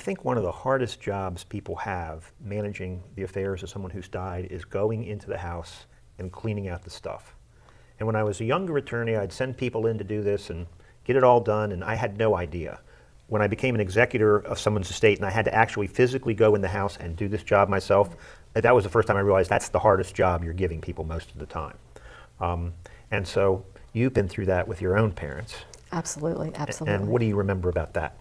think one of the hardest jobs people have managing the affairs of someone who's died is going into the house and cleaning out the stuff. And when I was a younger attorney, I'd send people in to do this and get it all done, and I had no idea. When I became an executor of someone's estate and I had to actually physically go in the house and do this job myself, that was the first time I realized that's the hardest job you're giving people most of the time. And so you've been through that with your own parents. Absolutely, absolutely. And what do you remember about that?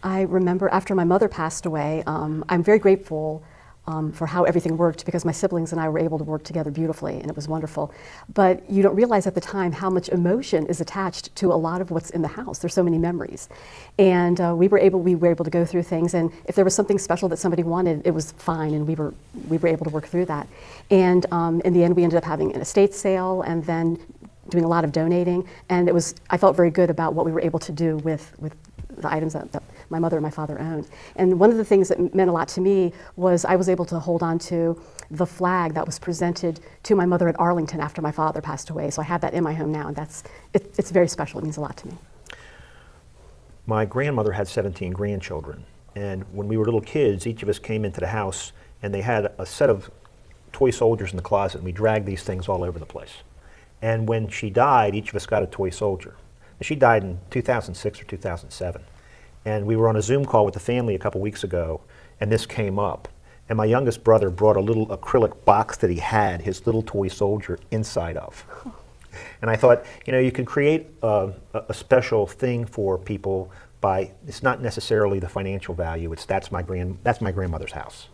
I remember after my mother passed away, I'm very grateful for how everything worked, because my siblings and I were able to work together beautifully, and it was wonderful. But you don't realize at the time how much emotion is attached to a lot of what's in the house. There's so many memories. And we were able to go through things, and if there was something special that somebody wanted, it was fine, and we were able to work through that. And in the end, we ended up having an estate sale and then doing a lot of donating, and I felt very good about what we were able to do with the items that my mother and my father owned. And one of the things that meant a lot to me was I was able to hold on to the flag that was presented to my mother at Arlington after my father passed away. So I have that in my home now, and it's very special. It means a lot to me. My grandmother had 17 grandchildren, and when we were little kids, each of us came into the house and they had a set of toy soldiers in the closet, and we dragged these things all over the place. And when she died, each of us got a toy soldier. She died in 2006 or 2007. And we were on a Zoom call with the family a couple weeks ago, and this came up. And my youngest brother brought a little acrylic box that he had his little toy soldier inside of. And I thought, you can create a special thing for people by, it's not necessarily the financial value, that's my grandmother's house.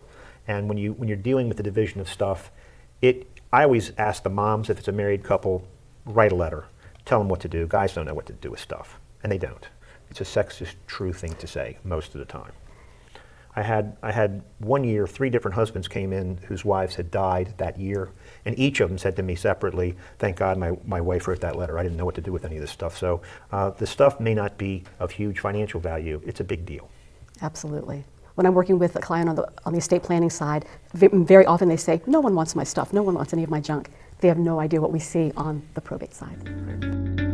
And when you're dealing with the division of stuff, I always ask the moms, if it's a married couple, write a letter. Tell them what to do. Guys don't know what to do with stuff, and they don't. It's a sexist, true thing to say most of the time. I had 1 year, 3 different husbands came in whose wives had died that year, and each of them said to me separately, "Thank God my wife wrote that letter. I didn't know what to do with any of this stuff." So the stuff may not be of huge financial value. It's a big deal. Absolutely. When I'm working with a client on the estate planning side, very often they say, "No one wants my stuff. No one wants any of my junk." They have no idea what we see on the probate side. Right.